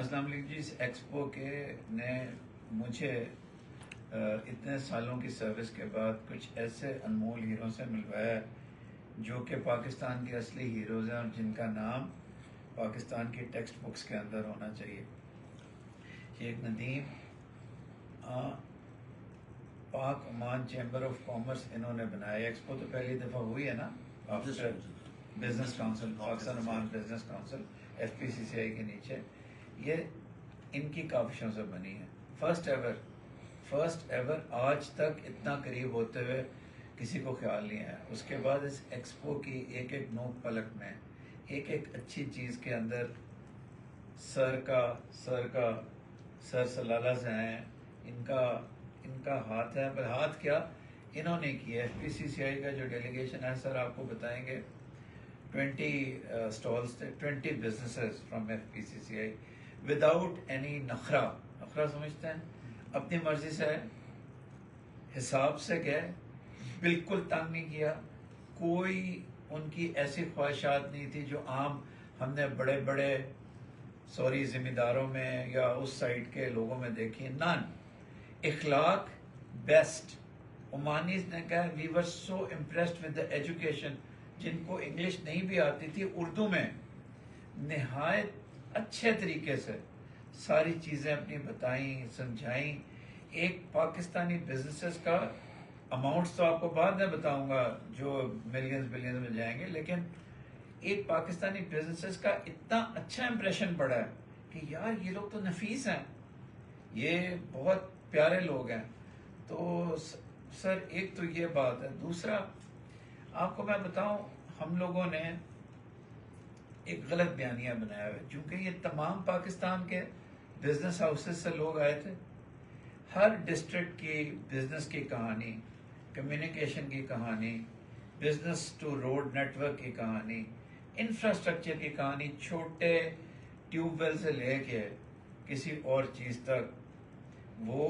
السلام علیکم جی. اس ایکسپو کے نے مجھے اتنے سالوں کی سروس کے بعد کچھ ایسے انمول ہیرو سے ملوایا ہے جو کہ پاکستان کے اصلی ہیروز ہیں اور جن کا نام پاکستان کی ٹیکسٹ بکس کے اندر ہونا چاہیے. شیخ ندیم پاک عمان چیمبر آف کامرس انہوں نے بنایا. ایکسپو تو پہلی دفعہ ہوئی ہے نا after business council, Pakistan Oman business council FPCCI کے نیچے. یہ ان کی کاوشوں سے بنی ہے. فرسٹ ایور آج تک اتنا قریب ہوتے ہوئے کسی کو خیال نہیں آیا. اس کے بعد اس ایکسپو کی ایک ایک نوک پلک میں ایک ایک اچھی چیز کے اندر سر سلالہ سے ہیں. ان کا ہاتھ ہے, پر ہاتھ کیا انہوں نے کیا. FPCCI کا جو ڈیلیگیشن ہے سر آپ کو بتائیں گے 20 اسٹالس تھے, 20 businesses from FPCCI without any نخرا سمجھتے ہیں, اپنی مرضی سے حساب سے گئے, بالکل تنگ نہیں کیا. کوئی ان کی ایسی خواہشات نہیں تھی جو عام ہم نے بڑے بڑے ذمہ داروں میں یا اس سائڈ کے لوگوں میں دیکھی. نان اخلاق بیسٹ. عمانیز نے کہا وی ور سو امپریسڈ ود دا ایجوکیشن. جن کو انگلش نہیں بھی آتی تھی اردو میں نہایت اچھے طریقے سے ساری چیزیں اپنی بتائیں, سمجھائیں. ایک پاکستانی بزنسز کا اماؤنٹس تو آپ کو بعد میں بتاؤں گا جو ملینز بلینز میں جائیں گے, لیکن ایک پاکستانی بزنسز کا اتنا اچھا امپریشن پڑا ہے کہ یار یہ لوگ تو نفیس ہیں, یہ بہت پیارے لوگ ہیں. تو سر ایک تو یہ بات ہے. دوسرا آپ کو میں بتاؤں, ہم لوگوں نے ایک غلط بیانیہ بنایا ہے, چونکہ یہ تمام پاکستان کے بزنس ہاؤسز سے لوگ آئے تھے. ہر ڈسٹرکٹ کی بزنس کی کہانی, کمیونیکیشن کی کہانی, business to road network کی کہانی, انفراسٹرکچر کی کہانی, چھوٹے ٹیوب ویل سے لے کے کسی اور چیز تک. وہ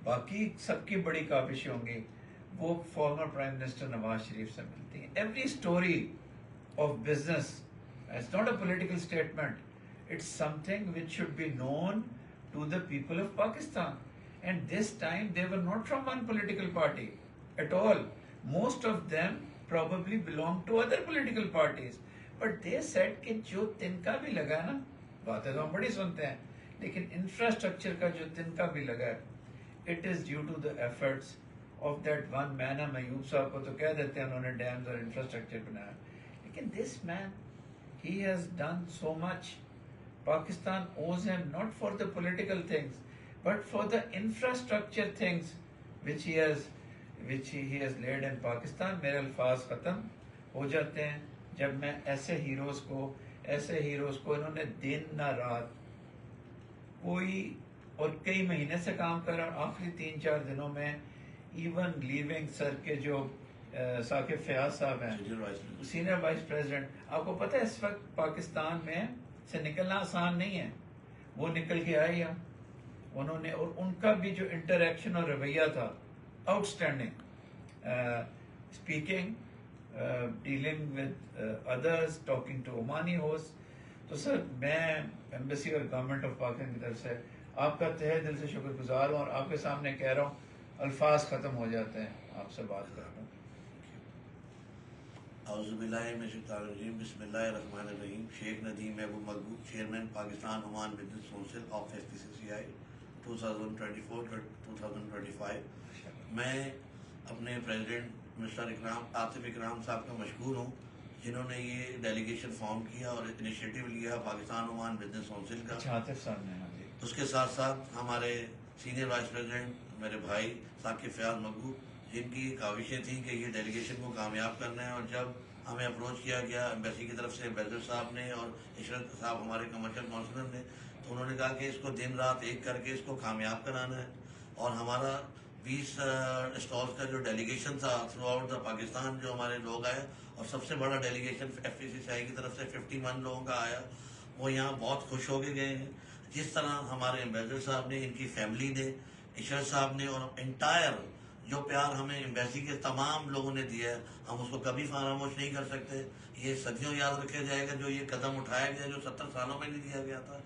باقی سب کی بڑی کاوشیں ہوں گی, وہ former prime minister Nawaz Sharif سے ملتی ہیں. Every story of business, it's not a political statement, it's something which should be known to the people of Pakistan. And this time they were not from one political party at all. Most of them probably belong to other political parties. But they said کہ جو تنکا بھی لگا نا, باتیں تو ہم بڑی سنتے ہیں, لیکن انفراسٹرکچر کا جو تنکا بھی لگا ہے, it is due to the efforts of that one man. Ayub صاحب کو تو کہہ دیتے ہیں انہوں نے ڈیمز اور انفراسٹرکچر بنایا, لیکن this man, he has done so much. Pakistan owes him not for the political things, but for the infrastructure things which he has laid in Pakistan. میرے الفاظ ختم ہو جاتے ہیں جب میں ایسے ہیروز کو انہوں نے دن نہ رات کوئی اور کئی مہینے سے کام کر رہا, اور آخری 3-4 دنوں میں ایون لیونگ سر کے جو ثاقب فیاض صاحب ہیں سینئر وائس پریزیڈنٹ, آپ کو پتہ ہے اس وقت پاکستان میں سے نکلنا آسان نہیں ہے, وہ نکل کے آئے ہیں انہوں نے, اور ان کا بھی جو انٹریکشن اور رویہ تھا outstanding, speaking, dealing with others, talking to Omani host. تو سر میں ایمبیسی اور گورنمنٹ آف پاکستان کی طرف سے آپ کا تہہ دل سے شکر گزار ہوں, اور آپ کے سامنے کہہ رہا ہوں الفاظ ختم ہو جاتے ہیں آپ سے بات کر رہا ہوں. اعوذ باللہ من الشیطان الرجیم, بسم اللہ الرحمن الرحیم. Sheikh Nadeem Mehboob Maqbool, chairman Pakistan Oman business council of FPCCI 2024-2025. میں اپنے پریزیڈنٹ مسٹر عاطف اکرام صاحب کا مشکور ہوں جنہوں نے یہ ڈیلیگیشن فارم کیا اور انیشیٹو لیا پاکستان عمان بزنس کونسل کا. عاطف صاحب نے اس کے ساتھ ساتھ ہمارے سینئر وائس پریزیڈنٹ میرے بھائی ثاقب فیاض مقبول, جن کی کاوشیں تھیں کہ یہ ڈیلیگیشن کو کامیاب کرنا ہے. اور جب ہمیں اپروچ کیا گیا ایمبیسی کی طرف سے بیزر صاحب نے اور عشرت صاحب ہمارے کمرشل کونسلر نے, تو انہوں نے کہا کہ اس کو دن رات ایک کر کے اس کو کامیاب کرانا ہے. اور ہمارا 20 اسٹالس کا جو ڈیلیگیشن تھا تھرو آؤٹ دا پاکستان, جو ہمارے لوگ آئے, اور سب سے بڑا ڈیلیگیشن FPCCI کی طرف سے 51 لوگوں کا آیا, وہ یہاں بہت خوش ہو کے گئے ہیں. جس طرح ہمارے ایمبیسڈر صاحب نے, ان کی فیملی نے, عشرت صاحب نے, اور انٹائر جو پیار ہمیں ایمبیسی کے تمام لوگوں نے دیا ہے ہم اس کو کبھی فراموش نہیں کر سکتے. یہ صدیوں یاد رکھا جائے گا جو یہ قدم اٹھایا گیا جو 70 سالوں میں نہیں دیا گیا تھا.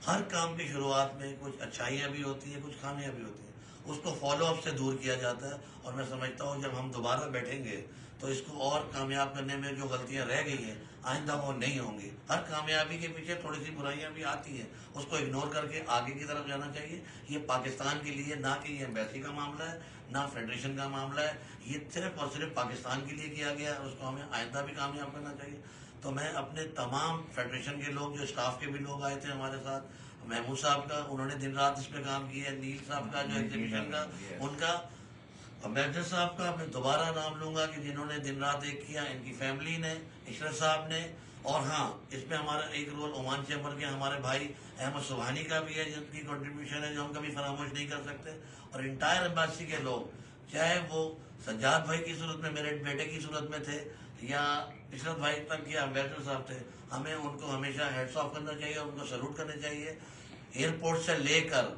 ہر کام کی شروعات میں کچھ اچھائیاں بھی ہوتی ہیں کچھ خامیاں بھی ہوتی ہیں, اس کو فالو اپ سے دور کیا جاتا ہے. اور میں سمجھتا ہوں جب ہم دوبارہ بیٹھیں گے تو اس کو اور کامیاب کرنے میں جو غلطیاں رہ گئی ہیں آئندہ وہ نہیں ہوں گی. ہر کامیابی کے پیچھے تھوڑی سی برائیاں بھی آتی ہیں, اس کو اگنور کر کے آگے کی طرف جانا چاہیے. یہ پاکستان کے لیے نہ کہ یہ ایمبیسی کا معاملہ ہے نہ فیڈریشن کا معاملہ ہے, یہ صرف اور صرف پاکستان کے لیے کیا گیا ہے, اس کو ہمیں آئندہ بھی کامیاب کرنا چاہیے. تو میں اپنے تمام فیڈریشن کے لوگ جو اسٹاف کے بھی لوگ آئے تھے ہمارے ساتھ, محمود صاحب کا انہوں نے دن رات اس پہ کام کیا ہے, نیل صاحب کا جو ایگزیبیشن کا ان کا, امبیڈر صاحب کا میں دوبارہ نام لوں گا کہ جنہوں نے دن رات ایک کیا, ان کی فیملی نے, عشرت صاحب نے, اور ہاں اس میں ہمارا ایک رول عمان چیمبر کے ہمارے بھائی احمد سبحانی کا بھی ہے جن کی کنٹریبیوشن ہے جو ہم کبھی فراموش نہیں کر سکتے. اور انٹائر ایمبیسی کے لوگ, چاہے وہ سجاد بھائی کی صورت میں میرے بیٹے کی صورت میں تھے یا عشرت بھائی تک یا امبیڈر صاحب تھے, ہمیں ان کو ہمیشہ ہیڈس آف کرنا چاہیے, ان کو سلوٹ کرنا چاہیے. ایئرپورٹ سے لے کر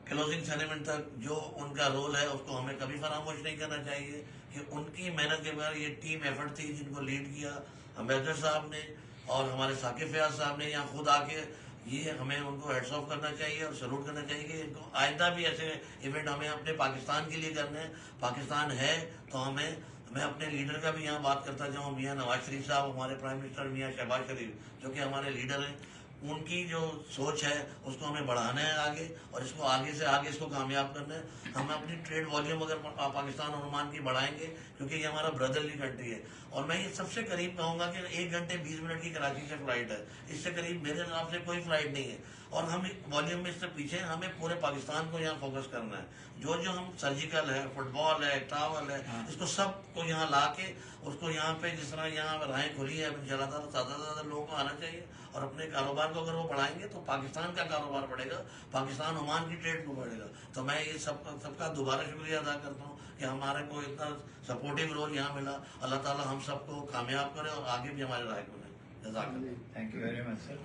کلوزنگ سیریمنی تک جو ان کا رول ہے اس کو ہمیں کبھی فراموش نہیں کرنا چاہیے کہ ان کی محنت کے بعد یہ ٹیم ایفرٹ تھی جن کو لیڈ کیا امبیڈر صاحب نے اور ہمارے ثاقب فیاض صاحب نے یہاں خود آ کے, یہ ہمیں ان کو ہیڈس آف کرنا چاہیے اور سلوٹ کرنا چاہیے کہ ان کو آئندہ بھی ایسے ایونٹ ہمیں اپنے پاکستان کے لیے کرنے ہیں. پاکستان ہے تو ہمیں, میں اپنے لیڈر کا بھی یہاں بات کرتا جاؤں, میاں نواز شریف صاحب, ہمارے پرائم منسٹر میاں شہباز شریف جو کہ ہمارے لیڈر ہیں, ان کی جو سوچ ہے اس کو ہمیں بڑھانا ہے آگے, اور اس کو آگے سے آگے اس کو کامیاب کرنا ہے. ہم اپنی ٹریڈ والیوم اگر پاکستان اور عمان کی بڑھائیں گے کیونکہ یہ ہمارا بردرلی کنٹری ہے, اور میں یہ سب سے قریب کہوں گا کہ 1 گھنٹے 20 منٹ کی کراچی سے فلائٹ ہے, اس سے قریب میرے حساب سے کوئی فلائٹ نہیں ہے. اور ہم والیوم میں اس سے پیچھے, ہمیں پورے پاکستان کو یہاں فوکس کرنا ہے. جو ہم سرجیکل ہے, فٹ بال ہے, ٹاول ہے, اس کو سب کو یہاں لا کے اس کو یہاں پہ جس طرح یہاں راہیں کھلی ہے ان شاء اللہ تعالیٰ زیادہ سے زیادہ لوگوں کو آنا چاہیے, اور اپنے کاروبار کو اگر وہ بڑھائیں گے تو پاکستان کا کاروبار بڑھے گا, پاکستان عمان کی ٹریڈ کو بڑھے گا. تو میں یہ سب کا دوبارہ شکریہ ادا کرتا ہوں کہ ہمارے کو اتنا سپورٹیو رول یہاں ملا. اللہ تعالیٰ ہم سب کو کامیاب کرے اور آگے بھی ہمارے رائے کو لیں. جزاک اللہ. تھینک یو ویری مچ سر.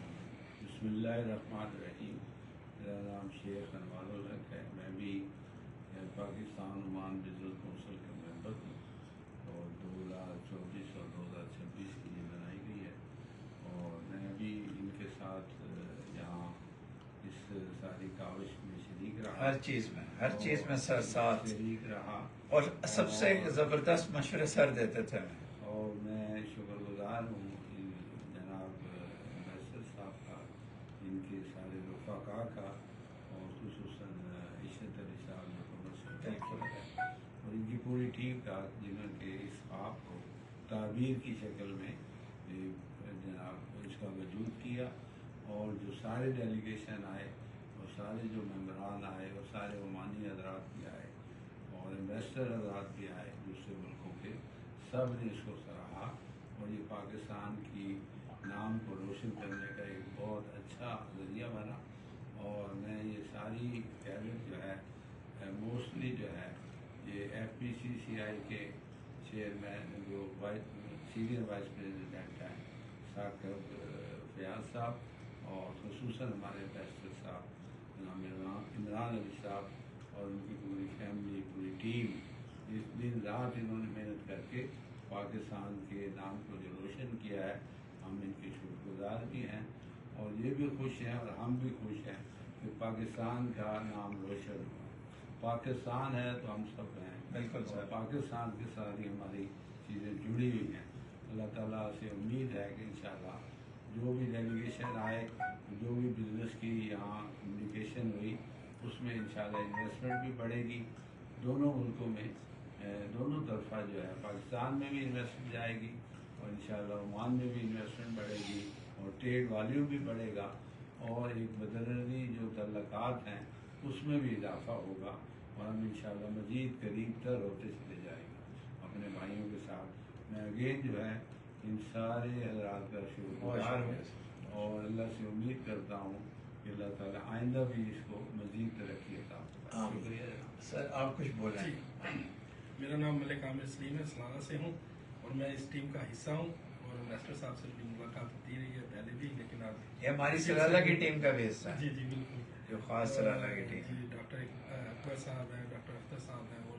بسم اللہ الرحمن الرحیم. میرا نام شیخ انوار الحق ہے. میں بھی پاکستان عمان بزنس کونسل کا ممبر ہوں, اور 2024 اور 2026 کی یہ بنائی گئی ہے, اور میں بھی ان کے ساتھ یہاں اس ساری کاوش میں شریک رہا, ہر چیز میں سر ساتھ شریک رہا, اور سب سے زبردست مشورے سر دیتے تھے. اور میں شکر گزار ہوں جناب امبیسڈر صاحب کا, ان کے سارے رفقا کا, اور خصوصاً عشرت علی صاحب جو کمرشل ہے, اور ان کی پوری ٹیم کا جنہوں نے اس خواب کو تعبیر کی شکل میں جناب اس کا وجود کیا. اور جو سارے ڈیلیگیشن آئے اور سارے جو ممبران آئے اور سارے عمانی حضرات بھی آئے اور انویسٹر حضرات بھی آئے دوسرے ملکوں کے, سب نے اس کو سراہا, اور یہ پاکستان کی نام کو روشن کرنے کا ایک بہت اچھا ذریعہ بنا. اور میں یہ ساری قیادت جو ہے موسٹلی جو ہے یہ ایف پی سی سی آئی کے چیئرمین جو سینئر وائس پریزیڈنٹ ہیں ثاقب فیاض صاحب, اور خصوصاً ہمارے امبیسڈر صاحب عمران علی صاحب اور ان کی پوری فیملی, پوری ٹیم, اس دن رات انہوں نے محنت کر کے پاکستان کے نام کو جو روشن کیا ہے, ہم ان کے شکر گزار بھی ہیں, اور یہ بھی خوش ہیں اور ہم بھی خوش ہیں کہ پاکستان کا نام روشن ہوا. پاکستان ہے تو ہم سب ہیں, بالکل اور سر. پاکستان کے ساتھ ہی ہماری چیزیں جڑی ہوئی ہیں. اللہ تعالیٰ سے امید ہے کہ انشاءاللہ جو بھی ڈیلیگیشن آئے, جو بھی بزنس کی یہاں کمیونیکیشن ہوئی, اس میں انشاءاللہ انویسٹمنٹ بھی بڑھے گی دونوں ملکوں میں, دونوں طرفہ جو ہے پاکستان میں بھی انویسٹمنٹ جائے گی, اور انشاءاللہ عمان میں بھی انویسٹمنٹ بڑھے گی, اور ٹریڈ والیوم بھی بڑھے گا, اور ایک بدرنی جو تعلقات ہیں اس میں بھی اضافہ ہوگا, اور ہم انشاءاللہ مزید قریب تر ہوتے چلے جائیں گے اپنے بھائیوں کے ساتھ. میں اگین جو ہے ان سارے حضرات کا شکر گزار ہوں, اور اللہ سے امید کرتا ہوں کہ اللہ تعالیٰ آئندہ بھی اس کو مزید ترقی عطا فرمائے. شکریہ سر آپ کچھ بولیں. میرا نام ملک عامر سلیم ہے, سلانہ سے ہوں, اور میں اس ٹیم کا حصہ ہوں, اور ماسٹر صاحب سے بھی ملاقات ہوتی رہی ہے پہلے بھی, لیکن آپ یہ ہماری سلالہ کی ٹیم کا بھی حصہ ہے. جی بالکل, جو خاص سلالہ کی ٹیم. جی ڈاکٹر اکبر صاحب ہیں, ڈاکٹر اختر صاحب ہیں, اور